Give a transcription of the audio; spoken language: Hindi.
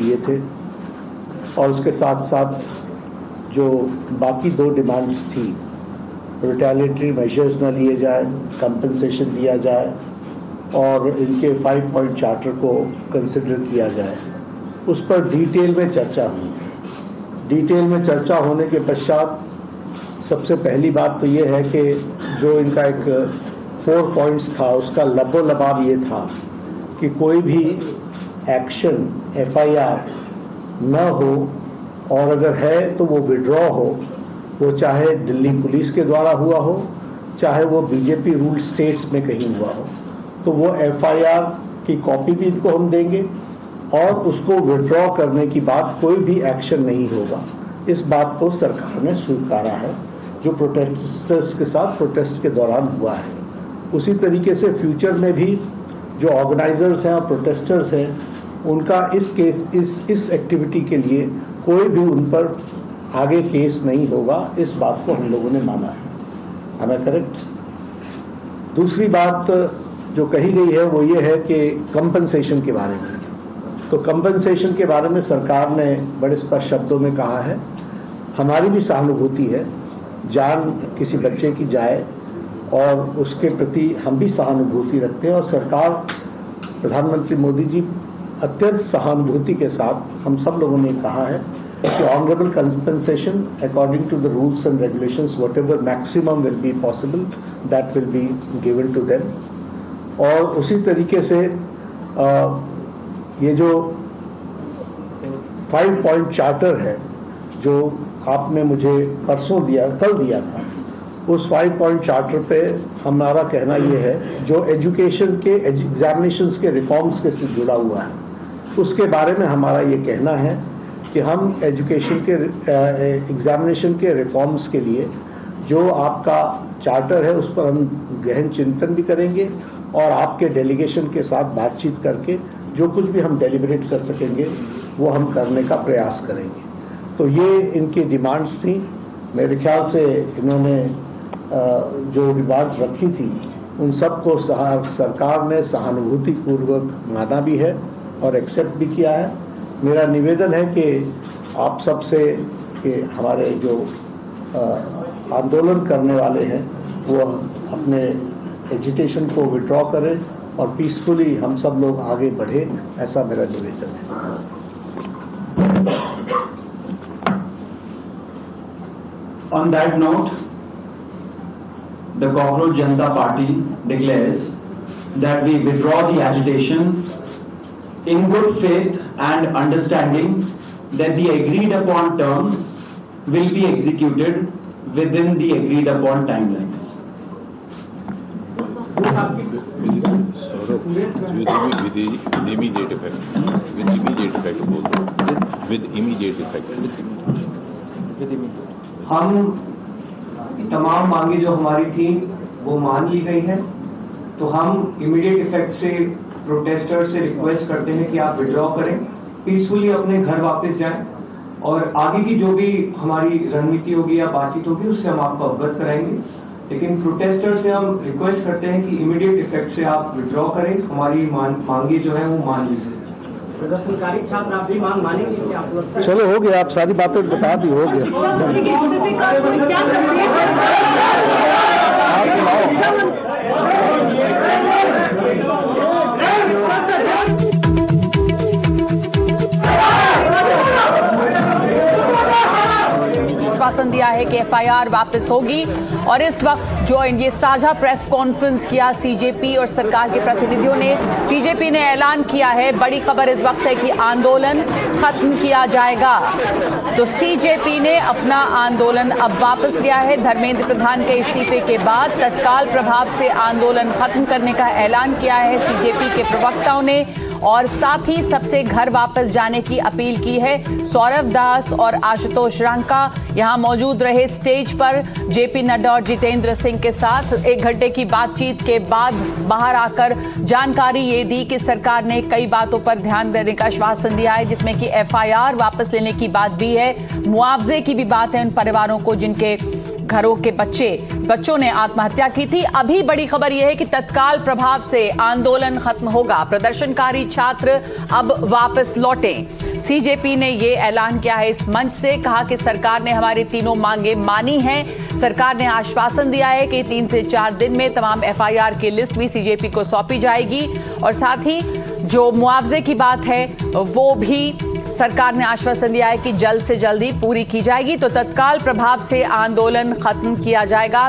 दिए थे और उसके साथ साथ जो बाकी 2 डिमांड्स थी, रिटेलिएटरी मेजर्स न लिए जाए, कंपनसेशन दिया जाए और इनके 5 पॉइंट चार्टर को कंसिडर किया जाए, उस पर डिटेल में चर्चा हुई। डिटेल में चर्चा होने के पश्चात सबसे पहली बात तो ये है कि जो इनका एक 4 पॉइंट्स था, उसका लबो-लबाब ये था कि कोई भी एक्शन FIR न हो और अगर है तो वो विड्रॉ हो, वो चाहे दिल्ली पुलिस के द्वारा हुआ हो, चाहे वो बीजेपी रूल्ड स्टेट्स में कहीं हुआ हो, तो वो FIR की कॉपी भी इनको हम देंगे और उसको विड्रॉ करने की बात कोई भी एक्शन नहीं होगा। इस बात को सरकार ने स्वीकारा है, जो प्रोटेस्टर्स के साथ प्रोटेस्ट के दौरान हुआ है। उसी तरीके से फ्यूचर में भी जो ऑर्गेनाइजर्स हैं और प्रोटेस्टर्स हैं, उनका इस एक्टिविटी के लिए कोई भी उन पर आगे केस नहीं होगा, इस बात को हम लोगों ने माना है। Am I correct? दूसरी बात जो कही गई है वो ये है कि कंपनसेशन के बारे में। तो कंपनसेशन के बारे में सरकार ने बड़े स्पष्ट शब्दों में कहा है, हमारी भी सहानुभूति है, जान किसी बच्चे की जाए और उसके प्रति हम भी सहानुभूति रखते हैं और सरकार, प्रधानमंत्री मोदी जी अत्यंत सहानुभूति के साथ हम सब लोगों ने कहा है कि honourable compensation according to the rules and regulations, whatever maximum will be possible, that will be given to them. और उसी तरीके से ये जो 5 पॉइंट चार्टर है जो आपने मुझे परसों दिया, कल दिया था, उस 5 पॉइंट चार्टर पे हमारा कहना ये है, जो एजुकेशन के एग्जामिनेशंस के रिफॉर्म्स के साथ जुड़ा हुआ है, उसके बारे में हमारा ये कहना है कि हम एजुकेशन के एग्जामिनेशन के रिफॉर्म्स के लिए जो आपका चार्टर है उस पर हम गहन चिंतन भी करेंगे और आपके डेलीगेशन के साथ बातचीत करके जो कुछ भी हम डेलिब्रेट कर सकेंगे वो हम करने का प्रयास करेंगे। तो ये इनकी डिमांड्स थी। मेरे ख्याल से इन्होंने जो डिमांड्स रखी थी उन सबको सरकार ने सहानुभूतिपूर्वक माना भी है और एक्सेप्ट भी किया है। मेरा निवेदन है कि आप सबसे कि हमारे जो आंदोलन करने वाले हैं वो अपने एजिटेशन को विड्रॉ करें और पीसफुली हम सब लोग आगे बढ़े, ऐसा मेरा निवेदन है। On that note, the Cockroach Janata Party declares that we withdraw the agitation in good faith and understanding that the agreed upon terms will be executed within the agreed upon timelines. With immediate effect, with immediate effect. हम तमाम मांगे जो हमारी थी वो मान ली गई है, तो हम इमीडिएट इफेक्ट से प्रोटेस्टर्स से रिक्वेस्ट करते हैं कि आप विड्रॉ करें, पीसफुली अपने घर वापस जाएं और आगे की जो भी हमारी रणनीति होगी या बातचीत होगी उससे हम आपको अवगत कराएंगे। लेकिन प्रोटेस्टर्स से हम रिक्वेस्ट करते हैं कि इमीडिएट इफेक्ट से आप विड्रॉ करें, हमारी मांगे जो है वो मान लीजिए। प्रदर्शनकारी छात्र आप भी मांग मानेंगे कि आप लोग? चलो हो गया, आप सारी बातें बता दी, हो गया। आश्वासन दिया है कि FIR वापस होगी और इस वक्त जो ये साझा प्रेस कॉन्फ्रेंस किया CJP और सरकार के प्रतिनिधियों ने, CJP ने ऐलान किया है, बड़ी खबर इस वक्त है कि आंदोलन खत्म किया जाएगा। तो CJP ने अपना आंदोलन अब वापस लिया है। धर्मेंद्र प्रधान के इस्तीफे के बाद तत्काल प्रभाव से आंदोलन खत्म करने का ऐलान किया है CJP के प्रवक्ताओं ने और साथ ही सबसे घर वापस जाने की अपील की है। सौरभ दास और आशुतोष रांका यहां मौजूद रहे स्टेज पर JP नड्डा और जितेंद्र सिंह के साथ। 1 घंटे की बातचीत के बाद बाहर आकर जानकारी ये दी कि सरकार ने कई बातों पर ध्यान देने का आश्वासन दिया है, जिसमें कि FIR वापस लेने की बात भी है, मुआवजे की भी बात है उन परिवारों को जिनके घरों के बच्चों ने आत्महत्या की थी। अभी बड़ी खबर यह है कि तत्काल प्रभाव से आंदोलन खत्म होगा, प्रदर्शनकारी छात्र अब वापस लौटें। सीजेपी ने ये ऐलान किया है इस मंच से, कहा कि सरकार ने हमारी तीनों मांगे मानी हैं। सरकार ने आश्वासन दिया है कि 3 से 4 दिन में तमाम एफआईआर की लिस्ट भी सीजेपी को सौंपी जाएगी और साथ ही जो मुआवजे की बात है वो भी सरकार ने आश्वासन दिया है कि जल्द से जल्द ही पूरी की जाएगी। तो तत्काल प्रभाव से आंदोलन खत्म किया जाएगा।